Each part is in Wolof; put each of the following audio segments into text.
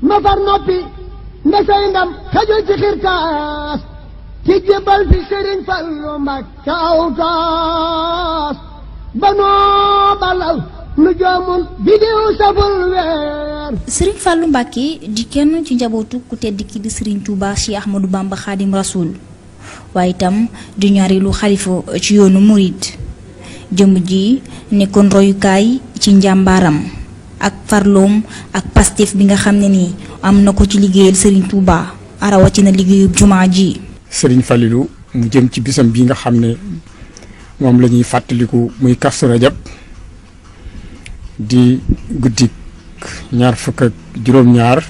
ma far noppi ndesay ndam xajul ci xirtaas ci jébbal fi Sëriñ Fallu Mbàkke aw taas banoo balaw nu joomun bidiw saful weer. Sëriñ Fallu Mbàkke di kenn ci njabootu ku tedd ki di Sëriñ Tuuba Cheikh Ahmadou Bamba Xaadim Rasuul waaye itam di ñaareelu xalifa ci yoonu murid jëmm ji nekkoon royukaay ci njàmbaaram ak farloom ak pastef bi nga xam ne nii am na ko ci liggéeyal Sëriñ Tuuba rawatina liggéeyub jumaa ji. Sëriñ Fallilu mu jëm ci bisam bi nga xam ne moom la ñuy fàttaliku muy Kazu Rajab di guddik ñaar fukk ak juróom-ñaar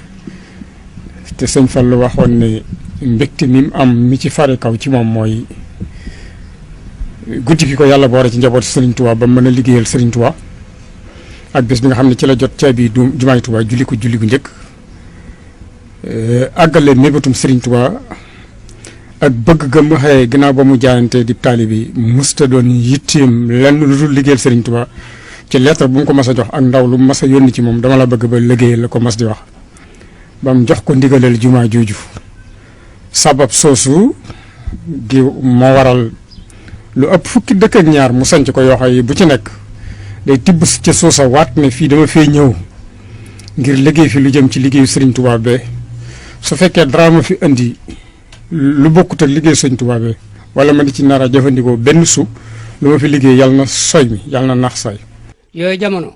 te sëñ Fallu waxoon ne mbégte mi mu am mi ci fare kaw ci moom mooy guddi gi ko yàlla boore ci njaboot Sëriñ Tuubaa ba mën a liggéeyal Sëriñ Tuubaa ak bés bi nga xam ne ci la jot caabi jumaay Tuubaa julli ko julli gu njëkk àggale mébétum Sëriñ Tuubaa ak bëgg gëm mu xëyee ginnaaw ba mu jaayante di taalibi musta doon yitteem lenn lu dul liggéeyal Sëriñ Tuubaa ci lettre bu mu ko mas a jox ak ndaw lu mu mas a yónni ci moom dama la bëgg ba liggéeyal la ko mas di wax ba mu jox ko ndigalal jumaa jooju sabab soosu di moo waral lu ëpp fukki dëkk ak ñaar mu sanc ko yoo xam yi bu ci nekk day tibb ca soosa waat ne fii dama fee ñëw ngir liggéey fi lu jëm ci liggéeyu Sëriñ Tuubaa be su fekkee dara ma fi indi lu bokkut ak liggéey Sëriñ Tuubaa be wala ma di ci nar a jëfandikoo benn su lu ma fi liggéey yàlla na soy mi yàlla na nax say. yooyu jamono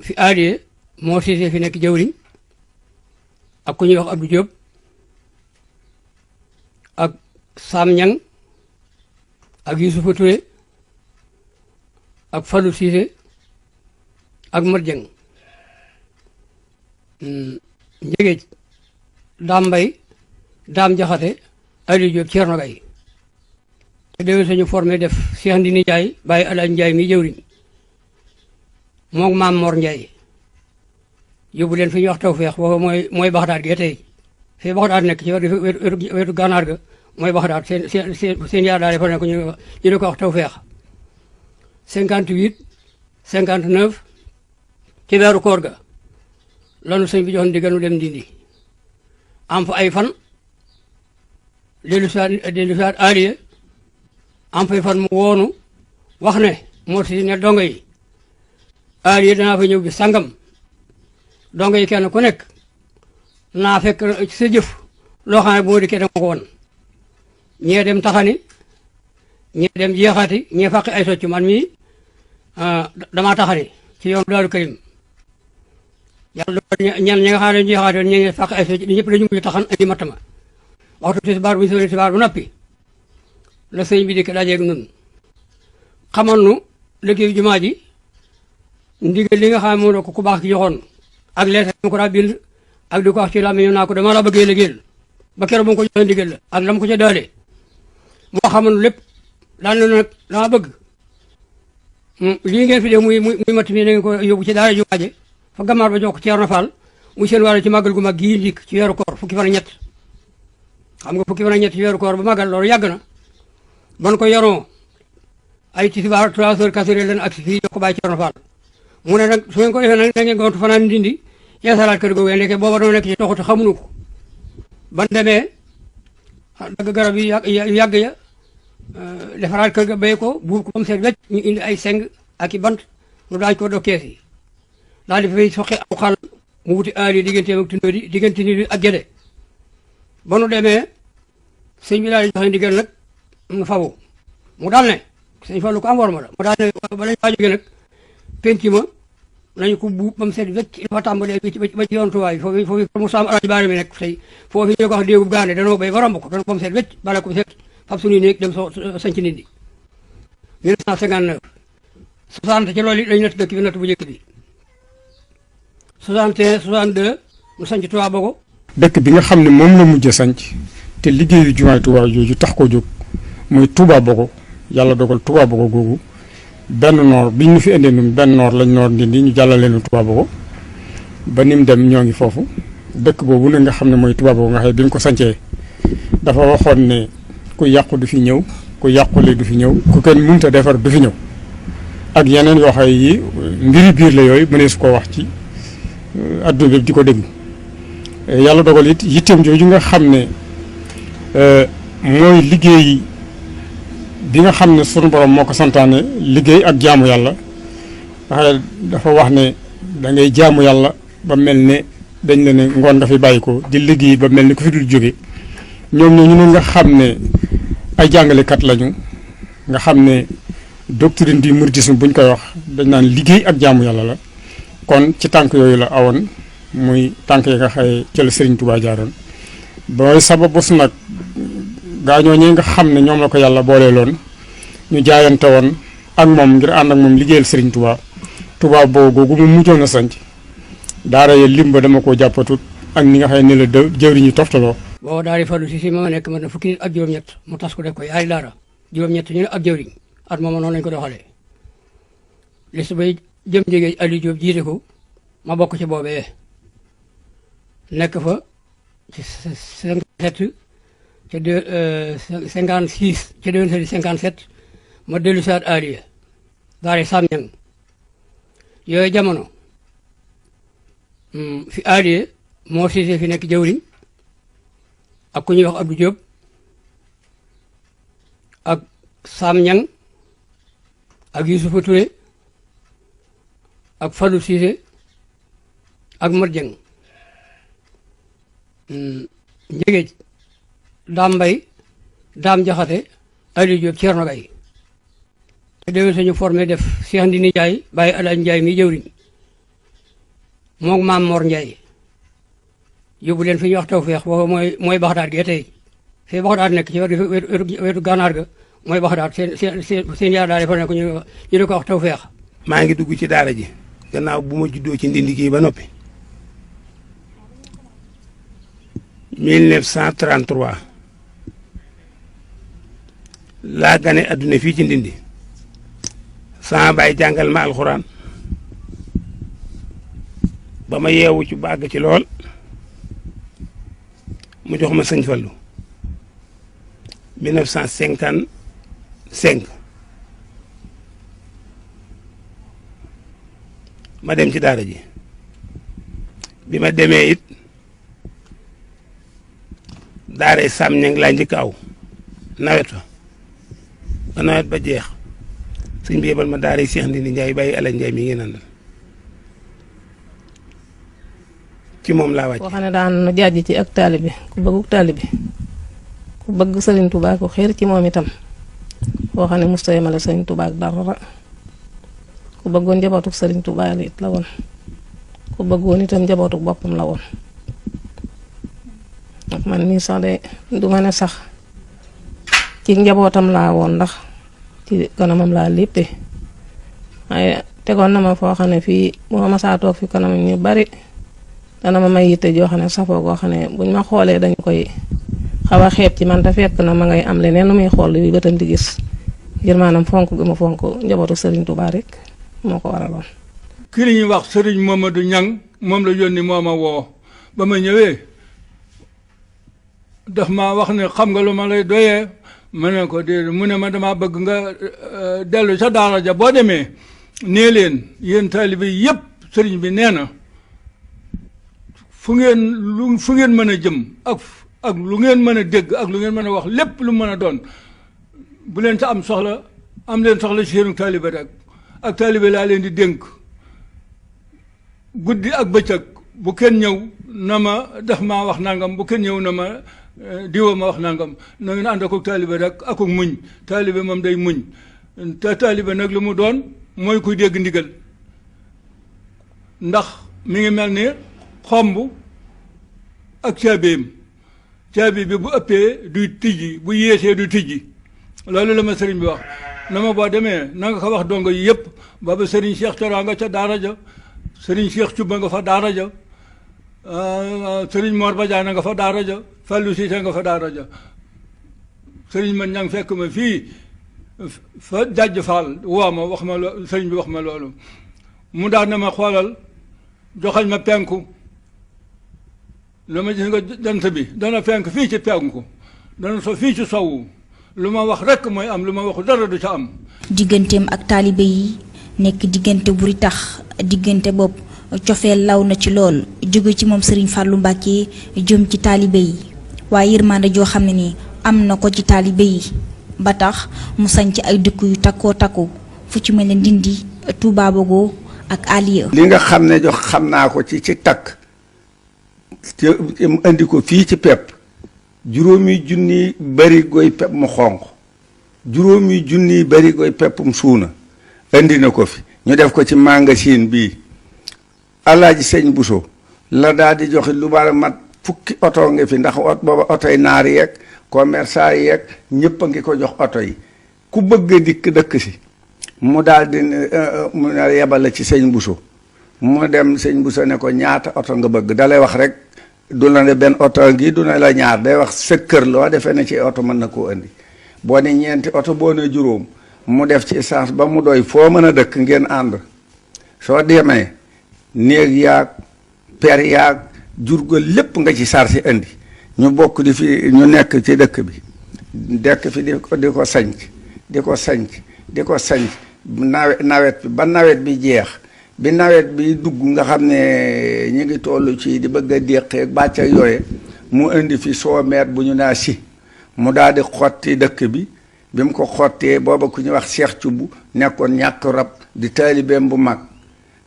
fi aadiyee moo siisee fi nekk jawriñ ak ku ñuy wax Abdou Diop ak Sam Ñang ak Youssoufa Touré ak Fallou Cissé ak Mat Jeng njëgeej Daam Mbay Daam Jaxate Aliou Diop Ceerno Gay te déwén sañu formé def Cheikh Ndini Ndiaye bàyyi Alaaj Ndiaye mi jëwriñ moom Maam Mor Ndiaye yóbbu leen fi ñuy wax Tawfeex boobu mooy Baxdaad gi tey fii Baxdaad nekk ci wetu gànnaar ga mooy Baxdaad seen yaar daal dafa nekk ñu di ko wax Tawfeex 58 59 ci weeru koor ga lanu sëñ bi joxoon ndigal nu dem Ndindi am fa ay fan dellu saat aliye am fay fan mu woonu wax ne moo si ne dongo yi aliye danaa fa ñëw bi sangam dongo yi kenn ku nekk naa fekk ci sa jëf loo xam ne boo dikkee dama ko won ñee dem taxani ñee dem jeexaati ñee fàqi ay socc man mii damaa taxani ci yoon Daaru Karim yàlla ñan ñi nga xam ne jeexaati woon ñee fàqi ay socc di ñëpp dañu mujj taxan andi matt ma waxtu tisbaar bu ñu sori tisbaar bu noppi la sëñ bi dikk dajeeg nun xamal nu liggéeyu jumaa ji ndigal li nga xam ne moo ko ku baax ki joxoon ak leeta mu ko daa bind ak di ko wax ci làmmiñ naa ko dama la bëggee liggéeyal ba keroog bu mu ko joxee ndigal la ak lam ko ca daale moo xamal nu lépp daan na nag dama bëgg lii ngeen fi def muy matt mi na ngeen ko yóbbu ci daara jumaa ji fa gamaar ba jox ko Ceerno Fall muy seen wàllu ci màggal gu mag gii ndik ci weeru koor fukki fan ak ñett xam nga fukki fan ak ñett ci weeru koor ba màggal loolu yàgg na ban ko yoroo ay tisbaar 3 heures 4 heures leen ak si fii jox ko bàyyi Ceerno Fall mu ne nag su ngeen ko defee nag da ngeen gontu fanaan Ndindi yeesalaat kër googu ndeke booba doo nekk ci toxutu xamuñu ko ban demee dagg garab yi yàgg ya defaraat kër ga béy ko buub ko ba mu seet wecc ñu indi ay seng ak i bant nu daaj ko do kees yi daal di fay soqe aw xal mu wuti aali digganteem ak tundóo di diggante ni ak géde ba nu demee sëñ bi daal di joxe ndigal nag mu fabu mu daal ne sëñ Fallu ko am war ma la mu daal ne ba lañ faa jóge nag penc ma nañu ko buub ba mu seet wecc dafa tàmbalee ba ci yoon tuwaay foofu mu saam alaaji baari mi nekk tey foofu ñu ko wax déegub gaane danoo béy ba romb ko ba mu seet wecc bala ko seet fab suñuy néeg dem sañc Ndindi 1959 60 ci loolu lañu natt dëkk bi natt bu njëkk bi 61 62 mu sañc Touba Bogo dëkk bi nga xam ne moom la mujj a sanc te liggéeyu jumaay Touba jooju tax koo jóg muy Touba Bogo yàlla dogal Touba Bogo googu benn noor biñ ñu fi indee nun benn noor lañ noor Ndindi ñu jàllale nu Touba Bogo ba nim dem ñoo ngi foofu dëkk boobu nag nga xam ne mooy Touba Bogo nga xam ne bi mu ko sancee dafa waxoon ne ku yàqu du fi ñëw ku yàqule du fi ñëw ku kenn mënta defar du fi ñëw ak yeneen yoo xam yi mbiri biir la yooyu mënee su ko wax ci adduna bi di ko dégg yàlla dogal it yitteem jooju nga xam ne mooy liggéey bi nga xam ne sunu borom moo ko santaane liggéey ak jaamu yàlla dafa wax ne da ngay jaamu yàlla ba mel ne dañ la ne ngoon nga fi bàyyi ko di liggéey ba mel ne ku fi dul jóge ñoom ñoo ñu nga xam ne ay jàngalekat lañu nga xam ne doctrine du mouridisme buñ koy wax dañ naan liggéey ak jaamu yàlla la kon ci tànk yooyu la awoon muy tànk yi nga xëye ca la Serigne Touba jaaroon booy sababu su nag gaañoo ñi nga xam ne ñoom la ko yàlla boolee loon ñu jaayante woon ak moom ngir ànd ak moom liggéeyal Serigne Touba Touba boobu googu mu mujjoon a sanc daara ye limba dama koo jàppatut ak ni nga xam ne la jëwriñu toftaloo. boo daal di Fallou si ma nekk ma ne fukki nit ak juróom-ñett mu tas ko def ko yaari daara juróom-ñett ñu ne ak jëwriñ at moom noonu lañ ko doxalee liste bay jëm jege Aliou Diop jiite ko ma bokk ci boobee nekk fa ci 57 ci 56 ci 57 ma dellu si waat Aliou daara Sam Ñang yooyu jamono fi Aliou moo siisee fi nekk jëwriñ ak ku ñuy wax Abdou Diop ak Sam Ñang ak Youssoufa Touré ak Fallou Cissé ak Mat Dieng njëgeej Daam Mbay Daam Jaxate Aliou Diop Thierno Gaye te déwén sañu formé def Cheikh Ndini Ndiaye bàyyi Alaaj Ndiaye mi jëwriñ moom Maam Mor Ndiaye yóbbu leen fi ñuy wax Tawfeex boobu mooy Baxdaad gee tey fii Baxdaad nekk ci wetu gànnaar ga mooy Baxdaad seen yaar daal dafa nekk ñu di ko wax Tawfeex. maa ngi dugg ci daara ji gannaaw bu ma juddoo ci ndindi kii ba noppi 1933 laa gane adduna fii ci ndindi sama baay jàngal ma alxuraan ba ma yeewu ci bàgg ci lool mu jox ma sëñ Fallu 1955 ma dem ci daara ji bi ma demee it daaray Sam Ñang laa njëkk aw nawet fa ba nawet ba jeex sëñ bi yebal ma daaray Cheikh Ndindi Ndiaye bàyyi Alaaj Ndiaye mi ngeen àndal ci moom laa wàcc. koo xam ne daan jaaj ci ak taalibe ku bëggu taalibe ku bëgg Serigne Touba ku xeer ci moom itam koo xam ne musta yemale Serigne Touba ak dara ku bëggoon njabootuk Serigne Touba it la woon ku bëggoon itam njabootuk boppam la woon ak man mii sax de du ma ne sax ci njabootam laa woon ndax ci kanamam laa léppee waaye tegoon na ma foo xam ne fii bu ma masaa toog fi kanamam ñu bari dana ma may yitte joo xam ne safoo goo xam ne buñ ma xoolee dañ koy xaw a xeeb ci man te fekk na ma ngay am leneen lu muy xool yu bëtam di gis ngir maanaam fonk gi ma fonk njabootu Serigne Touba rek moo ko waraloon. kii la ñuy wax Serigne Mamadou Niang moom la yónni moo ma woo ba ma ñëwee daf ma wax ne xam nga lu ma lay doyee ma ne ko déedéet mu ne ma damaa bëgg nga dellu sa daara ja boo demee nee leen yéen taalibe yëpp Serigne bi nee na fu ngeen mën a jëm ak lu ngeen mën a dégg ak lu ngeen mën a wax lépp lu mën a doon bu leen sa am soxla am leen soxla ci seenu taalibe rek ak taalibe laa leen di dénk guddi ak bëccëg bu kenn ñëw na ma def maa wax nangam bu kenn ñëw na ma diwa ma wax nangam na ngeen ànd ak taalibe rek ak muñ taalibe moom day muñ te taalibe nag lu mu doon mooy kuy dégg ndigal ndax mi ngi mel ni xomb ak caabeem caabi bi bu ëppee du tijji bu yéesee du tijji loolu la ma sëriñ bi wax na ma boo demee na nga ko wax dongo yi yëpp booba sëriñ Cheikh Coro nga ca daara ja sëriñ Cheikh Cuba nga fa daara ja sëriñ Mor Badiane nga fa daara ja Fallou Cissé nga fa daara ja sëriñ man ña ngi fekk ma fii fa jàjj Fall woo ma wax ma sëriñ bi wax ma loolu mu daan na ma xoolal joxañ ma penku lu ma gis nga jant bi dana fenk fii ci penku dana so fii ci sowu lu ma wax rekk mooy am lu ma waxu dara du ca am. digganteem ak taalibe yi nekk diggante bu tax diggante bopp cofeel law na ci lool jóge ci moom Serigne Fallou Mbacké jëm ci taalibe yi waaye yërmande joo xam ne ni am na ko ci taalibe yi ba tax mu sañc ay dëkk yu takkoo takku fu ci mel ne Ndindi Touba Bogo ak Alieu. li nga xam ne jox xam naa ko ci takk te mu indi ko fii ci pepp juróomi junni bari goy pepp mu xonq juróomi junni bari goy peppum suuna indi na ko fi ñu def ko ci magasin bii Alaaji Sëñ Buso la daal di joxe lu bari mat fukki oto nga fi ndax booba oto yi naar yeeg commerçant yeeg ñëpp a ngi ko jox oto yi ku bëgg a dikk dëkk si mu daal di mu yebal la ci Sëñ Buso mu dem Sëñ Buso ne ko ñaata oto nga bëgg dalay wax rek du la ne benn oto ngi du ne la ñaar day wax sa kër loo defee ne ci oto mën na koo indi boo ne ñeenti oto boo ne juróom mu def ci essence ba mu doy foo mën a dëkk ngeen ànd soo demee néeg yaag per yaag jurga lépp nga ci sarsi indi ñu bokk di fi ñu nekk ci dëkk bi dekk fi di ko sanc di ko sanc di ko sanc nawet bi ba nawet bi jeex bi nawet bi dugg nga xam ne ñu ngi toll ci di bëgg a déqeeg bàcc ak yooye mu indi fi soomeet bu ñu naa si mu daal di xotti dëkk bi bi mu ko xottee booba ku ñu wax Cheikh Thioub nekkoon ñàkk rab di taalibeem bu mag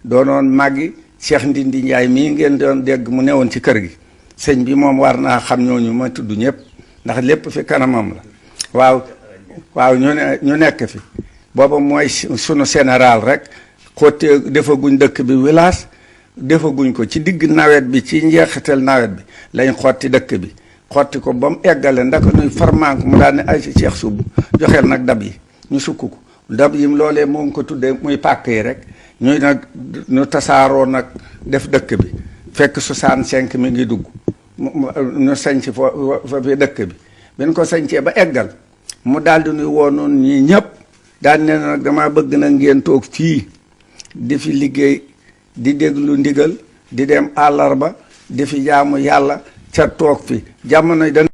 doonoon màggi Cheikh Ndindi Njaay mii ngeen doon dégg mu newoon ci kër gi sëñ bi moom war naa xam ñooñu ma tudd ñëpp ndax lépp fi kanamam la waaw ñu nekk fi booba mooy sunu général rek xottee defaguñ dëkk bi village defaguñ ko ci digg nawet bi ci njeexital nawet bi lañ xotti dëkk bi xotti ko ba mu eggale ndaka nuy farmank mu daal ne ay si Cheikh Subb joxeel nag dab yi ñu sukk ko dab yi loolee moo ngi ko tuddee muy pàkk yi rek ñuy nag ñu tasaaroo nag def dëkk bi fekk 65 mi ngi dugg ñu sañc fa fi dëkk bi ben ko sañcee ba eggal mu daal di nuy woo noonu ñi ñëpp daal ne nag dama bëgg na ngeen toog fii di fi liggéey di déglu ndigal di dem àllarba di fi jaamu yàlla ca toog fi jamono dana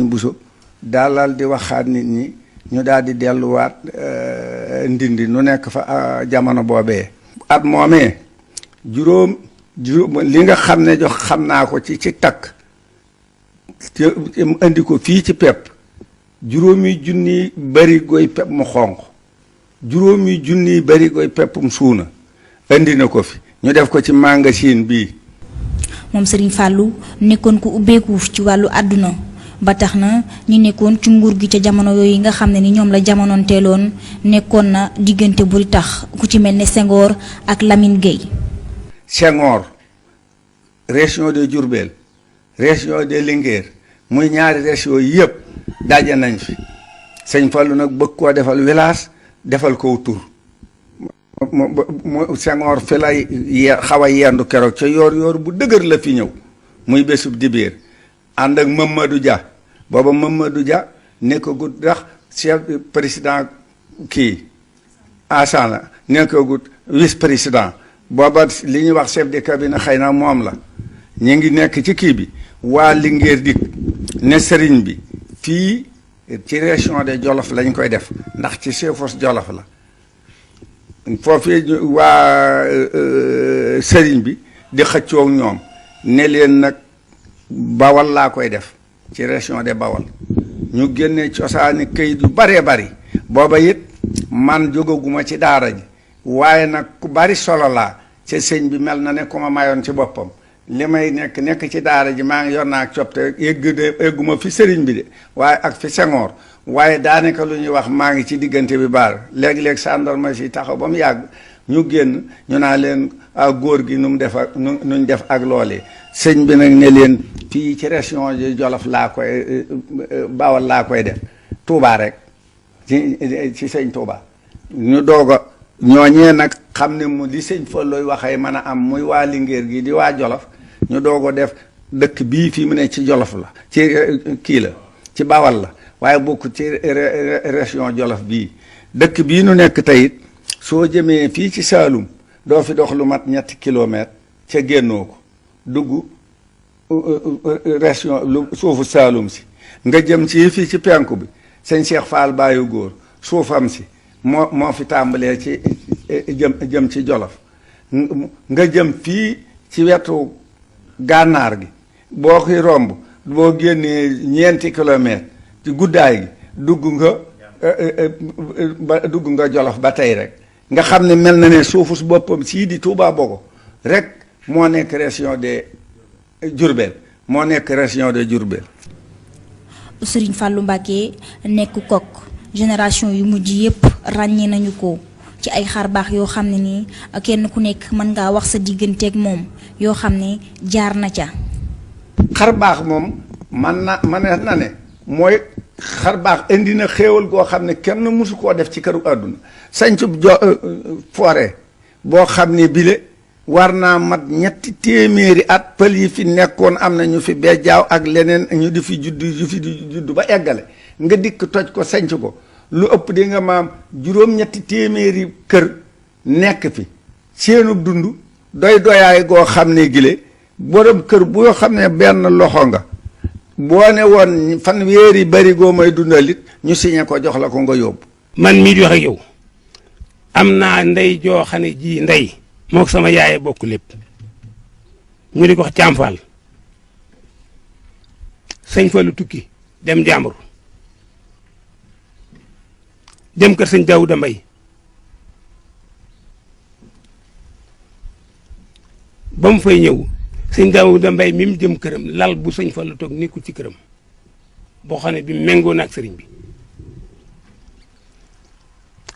Buso dalal di waxaat nit ñi ñu daal di delluwaat ndindi nu nekk fa jamono boobee. at moomee juróom li nga xam ne jox xam naa ko ci takk te indi ko fii ci pepp juróomi junni bari goy pepp mu xonq juróomi junni bari goy peppum suuna indi na ko fi ñu def ko ci magasin bii. moom Serigne Fallou nekkoon ku ubbeeku ci wàllu àdduna ba tax na ñi nekkoon ci nguur gi ca jamono yooyu nga xam ne ni ñoom la jamonoon teeloon nekkoon na diggante bu tax ku ci mel ne Senghor ak Lamine Gueye. Senghor région de Diourbel région de Linguère muy ñaari région yëpp daje nañ fi sëñ Fallou nag bëgg koo defal village defal ko tur mu Senghor fi lay xaw a yendu keroog ca yoor bu dëgër la fi ñëw muy bésub dibéer ànd ak Mamadou Dia booba Mamadou Dia nekkagut ndax chef président kii Assane nekkagut vice président booba li ñuy wax chef de cabinet xëy na moom la ñu ngi nekk ci kii bi waa Linguère dikk ne sëriñ bi fii ci région de Jolof lañ koy def ndax ci Chefos Jolof la foofee waa sëriñ bi di xëccoog ñoom ne leen nag Bawal laa koy def ci région de Bawal ñu génne cosaani këyit yu baree bari booba it man jógaguma ci daara ji waaye nag ku bari solo laa ca sëñ bi mel na ne ku ma mayoon ci boppam li may nekk ci daara ji maa ngi yor naa ak copte egguma fi sëriñ bi de waaye ak fi Senghor waaye daanaka lu ñuy wax maa ngi ci diggante bi baar léeg-léeg gendarme si taxaw ba mu yàgg ñu génn ñu naa leen góor gi nu mu def ak nuñ def ak loolee sëñ bi nag ne leen fii ci région de Jolof laa koy Bawal laa koy def Touba rek ci sëñ Touba ñu doog a ñooñee nag xam ne mu li sëñ Fallooy waxee mën a am muy waa Linguère gi di waa Jolof ñu doog a def dëkk bii fii mu ne ci Jolof la ci kii la ci Bawal la waaye bokk ci région Jolof bii dëkk bii nu nekk teyit soo jëmee fii ci Saalum doo fi dox lu mat 3 kilomètres ca génnoo ko dugg région lu suufu Saalum si nga jëm ci fii ci penku bi sëñ Cheikh Fall Bayu Góor suufam si moo fi tàmbalee ci jëm ci Jolof nga jëm fii ci wetu gànnaar gi boo koy romb boo génnee 4 kilomètres ci guddaay gi dugg nga Jolof ba tey rek nga xam ne mel na ne suufu su boppam sii di Touba Bogo rek moo nekk région de Diourbel moo nekk région de Diourbel. Serigne Fallou Mbacké nekk kok génération yu mujj yépp ràññee nañu ko ci ay xar baax yoo xam ne nii kenn ku nekk mën ngaa wax sa digganteeg moom yoo xam ne jaar na ca. xar baax moom man na ne mooy xar baax indi na xéewal goo xam ne kenn mësu koo def ci këru àdduna sañcub forêt boo xam ne bile war naa mat 3 téeméeri at pël yi fi nekkoon am na ñu fi bejjaaw ak leneen ñu di fi juddu ba eggale nga dikk toj ko sañc ko lu ëpp di nga maam 8 téeméeri kër nekk fi seenub dund doyaay goo xam ne gile borom kër boo xam ne benn loxo nga boo ne woon fanweeri bari goo may dundalit ñu signé ko jox la ko nga yóbbu. man mii di wax ak yow am naa ndey joo xam ne ji ndey mook sama yaaye bokk lépp ñu di ko wax Caamfaal sëñ Fallu tukki dem Njàmbur dem kër sëñ Daawuda Mbay ba mu fay ñëw sëñ Daawuda Mbay mi mu jëm këram lal bu sëñ Fallu toog nekkul ci këram boo xam ne bi méngoo na ak sëriñ bi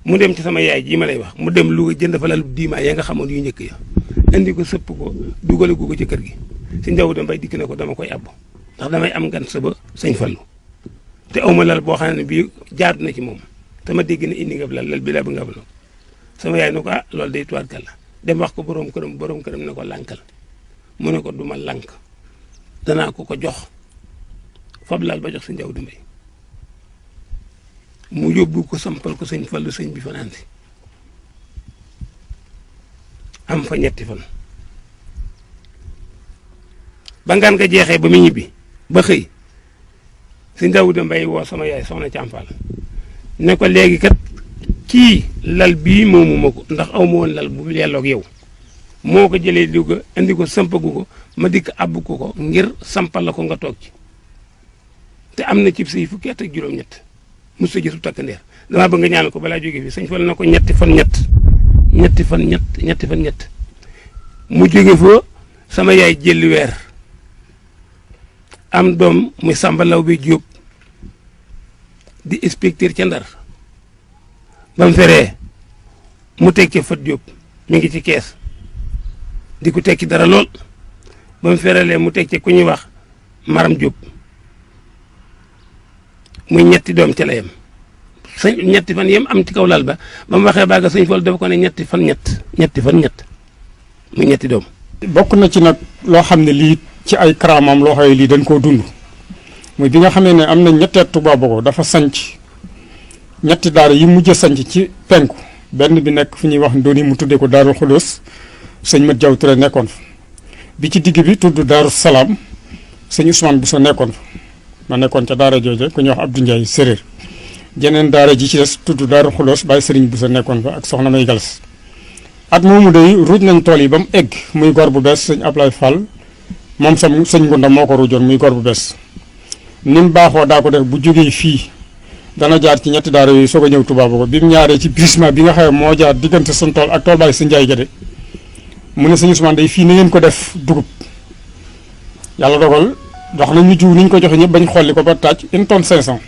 mu dem ci sama yaay jii ma lay wax mu dem Louga jënd fa lal diima ya nga xamoon yu njëkk ya indi ko sëpp ko dugale ko ci kër gi sëñ Daawuda Mbay dikk na ko dama koy abbo ndax damay am gan sa ba sëñ Fallu te awma lal boo xam ne bii jaadu na ci moom te ma dégg ne indi nga lal bi la bu nga ablo sama yaay ne ko loolu day tuwaat kàlla dem wax ko borom këram ne ko lànkal mu ne ko duma lànk danaa ko jox fab lal ba jox sëñ Daawuda Mbay mu yóbbu ko sampal ko sëñ Fallu sëñ bi fanaan si am fa 3 fan ba ngaan nga jeexee ba mu ñibbi ba xëy sëñ Daawuda Mbay woo sama yaay soxna Campal ne ko léegi kat kii lal bii moomu ma ko ndax aw ma woon lal bu yelloog yow moo ko jëlee Louga indi ko sampagu ko ma dikk abbu ko ngir sampal la ko nga toog ci te am na cib say fukki at ak juróom-ñett mos a gisu takk ndeer damaa bëgg nga ñaan ko balaa jóge fi sëñ Fall na ko ñetti fan ñett mu jóge fa sama yaay jëlli weer am doom muy Samba Lawbe Jóob di inspecteur ca Ndar ba mu feree mu teg ca Fat Jóob mi ngi ci kees di ko tekki dara lool ba mu ferelee mu teg ca ku ñuy wax Maram Jóob muy ñetti doom ca la yem ñetti fan yem am ci kaw lal ba ba mu waxee baaga sëñ Fall dafa ko ne ñetti fan ñett muy ñetti doom. bokk na ci nag loo xam ne lii ci ay karaamam loo xam ne lii dañ koo dund muy bi nga xamee ne am na ñetteet Touba Bogo dafa sanc ñetti daara yi mujj a sanc ci penku benn bi nekk fi ñuy wax ndóoni mu tuddee ko Daaru Xuloos sëñ Mat Jaw Ture nekkoon fa bi ci digg bi tudd Daaru Salaam sëñ Ousmane Bousso nekkoon fa ma nekkoon ca daara jooje ku ñuy wax Abdou Ndiaye séréer jeneen daara ji ci des tudd Daaru Xuloos Baye Sëriñ Bousso nekkoon fa ak soxna May Galas at moomu day ruuj nañ tool yi ba mu egg muy gor bu bees sëñ Ablaye Fall moom sam sëñ Ngunda moo ko ruujoon muy gor bu bees ni mu baaxoo daa ko def bu jógee fii dana jaar ci ñetti daara yooyu soog a ñëw Touba Bogo bi mu ñaaree ci brisement bi nga xam ne moo jaar diggante suñ tool ak tool Baye sëñ Ndiaye Gédé mu ne sëñ Ousmane day fii na ngeen ko def dugub yàlla dogal dox nañ ñu jiw ni ñu ko joxe ñëpp bañ xolli ko ba tàcc 1 tonne 500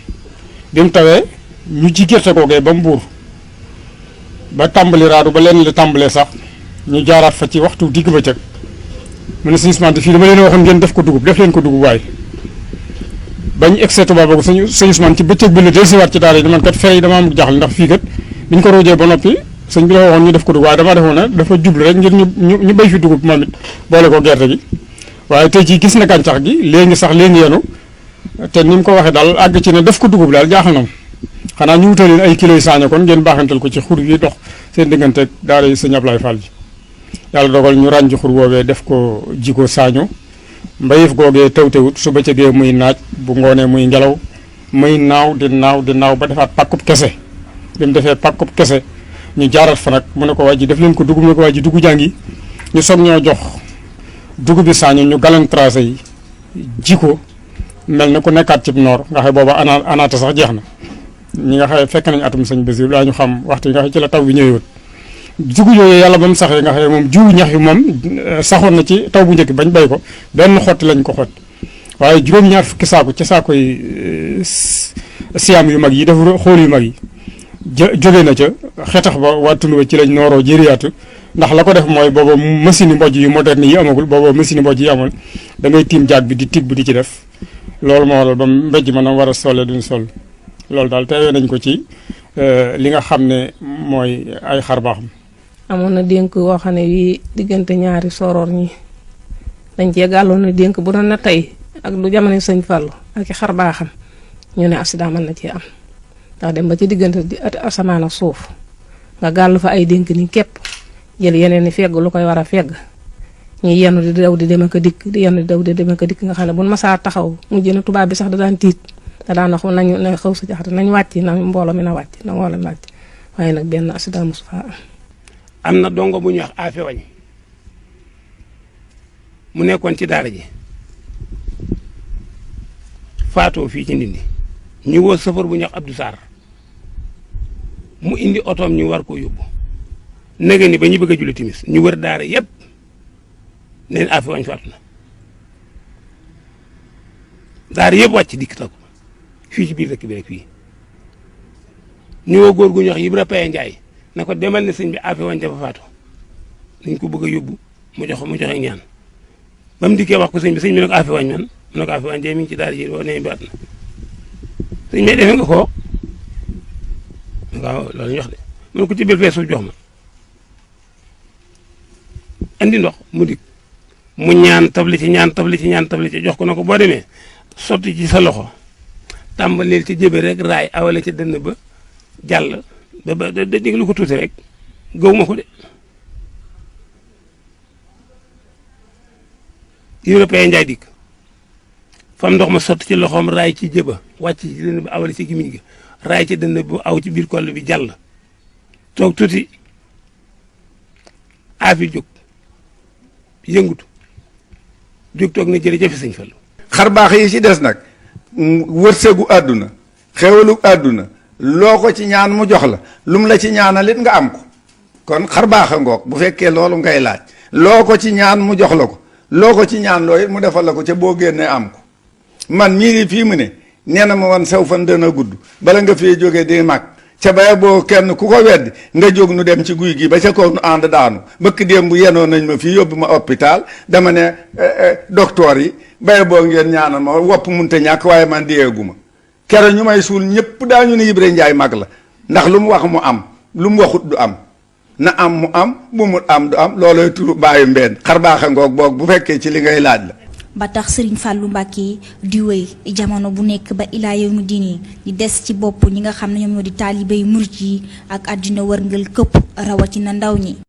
bi mu tawee ñu ji gerte googee ba mu buur ba tàmbali raadu ba leen li tàmbalee sax ñu jaaraat fa ci waxtu digg ba cëg mu ne sëñ Ousmane fii dama leen waxoon ngeen def ko dugub def leen ko dugub waaye bañ egg Touba Bogo sëñ Ousmane ci bëccëg bi la dellusiwaat ci daara yi man kat fere yi dama am jaaxle ndax fii kat biñ ko roojee ba noppi sëñ bi la waxoon ñu def ko dugub waaye damaa defoon ne dafa jublu rek ngir ñu béy fi dugub moom it boole ko gerte gi waaye tey jii gis na gàncax gi léegi sax léegi yenu te ni mu ko waxee daal àgg ci ne def ko dugub daal jaaxal na ma xanaa ñu wutal leen ay kilos yi saaño kon ngeen baaxantal ko ci xur yi dox seen diggante ak daara yi sëñ Ablaye Fall ji yàlla dogal ñu ràññ xur woowee def ko jiko saaño mbayif googee tawtewut su bëccëgee muy naaj bu ngoonee muy ngelaw muy naaw di naaw ba defaat pàkkub kese bi mu defee pàkkub kese ñu jaarat fa nag mu ne ko waa ji def leen ko dugub ne ko waa ji dugub jàngi ñu soog ñoo jox dugub bi saaño ñu galan tracé yi jiko mel na ku nekkaat ci noor nga xam booba anaata sax jeex na ñi nga xam fekk nañu atum sëñ Basiru daa ñu xam waxtu yi nga xam ci la taw bi ñëwee dugub yooyu yàlla ba mu saxee nga xam moom jiwu ñax yi moom saxoon na ci taw bu njëkk bañ bay ko benn xotti lañ ko xotti waaye juróom-ñaar fukki saako ci saako yi siyaam yu mag yi def xool yu mag yi jóge na ca xetax ba waa tund ba ci lañ nooroo jëriyaatu ndax la ko def mooy booba machine yi mbojj yu moderne yi amagul booba machine yi mbojj yi amul da ngay tiim jaag bi di tibb di ci def loolu moo waral ba mbéj ma na war a solle duñ sol loolu daal teewee nañ ko ci li nga xam ne mooy ay xar baaxam amoon na dénk woo xam ne wii diggante ñaari soroor ñi dañ cee gàlloon na dénk bu doon na tey ak lu jamono sëñ Fallu ak i xar baaxam ñu ne accident mën na cee am ndax dem ba ci diggante di asamaan ak suuf nga gàll fa ay dénk ni képp jël yeneen ni fegg lu koy war a fegg ñi yenn di daw di dem ak a dikk di yenn di daw di dem ak a dikk nga xam ne bu masaa taxaw mu jëne tubaab bi sax da daan tiit da daan wax nañu na xaw sa jaxate nañ wàcc na mbooloo mi na wàcc na mbooloo mi wàcc waaye nag benn accident mosu faa am am na dongo bu ñuy wax Afe Wañ mu nekkoon ci daara ji faatoo fii ci Ndindi ñu woo safar bu ñuy wax Abdou Sarr mu indi otoom ñu war koo yóbbu nege ni ba ñu bëgg a julli timis ñu wër daara yépp neen Afe Wañ faatu na daara yëpp wàcc dikk taw fii ci biir dëkk bi rek fii ñu woo góor gu ñuy wax Ibra Paye Ndiaye na ko demal ne sëñ bi Afe Wañ dafa faatu dañ ko bëgg a yóbbu mu joxe ñaan ba mu dikkee wax ko sëñ bi ne ko Afe Wañ man mu ne ko Afe Wañ de mi ngi ci daara ji boo nee baat na sëñ bi defe nga ko waaw loolu ñu wax de mu ne ko ci biir fee suuf jox ma andi ndox mu dikk mu ñaan tabli ci jox ko na ko boo demee sotti ci sa loxo tàmbaleel ci jëbe rek raay awale ci dënn ba jàll ba déglu ko tuuti rek gaw ma ko de européen njaay dikk fam ndox ma sotti ci loxoom raay ci jëba wàcc ci dënn bi awale ci gémmiñ gi raay ci dënn bu aw ci biir koll bi jàll toog tuuti aafi jóg yëngutu jóg toog na jërëjëf sëñ Fallu. xar baax yi ci des nag wërsëgu àdduna xéwalu àdduna loo ko ci ñaan mu jox la lum la ci ñaanalit nga am ko kon xar baax a ngoog bu fekkee loolu ngay laaj loo ko ci ñaan mu jox la ko loo ko ci ñaan loo it mu defal la ko ca boo génnee am ko man mii fii mu ne nee na ma wan saw fan dana gudd bala nga fee jógee di mag ca baya boo kenn ku ko weddi nga jóg nu dem ci guy gi ba ca kaw nu ànd daanu bëkk démb bu yenoon nañ ma fii yóbbu ma hôpital dama ne docteur yi baya boo ngeen ñaanal ma wopp munte ñàkk waaye man déyeegu ma kero ñu may suul ñëpp daañu ne Ibra Njaay mag la ndax lu mu wax mu am lu mu waxut du am na am mu am bu mu am du am loolooy turu bàyyi mbenn xar baaxa ngoog boog bu fekkee ci li ngay laaj la. ba tax Serigne Fallou Mbacké di wéy jamono bu nekk ba ilaa yawmi diini di des ci bopp ñi nga xam ne ñoom ñoo di taalibey murit yi ak àddina wërngal këpp rawatina ndaw ñi.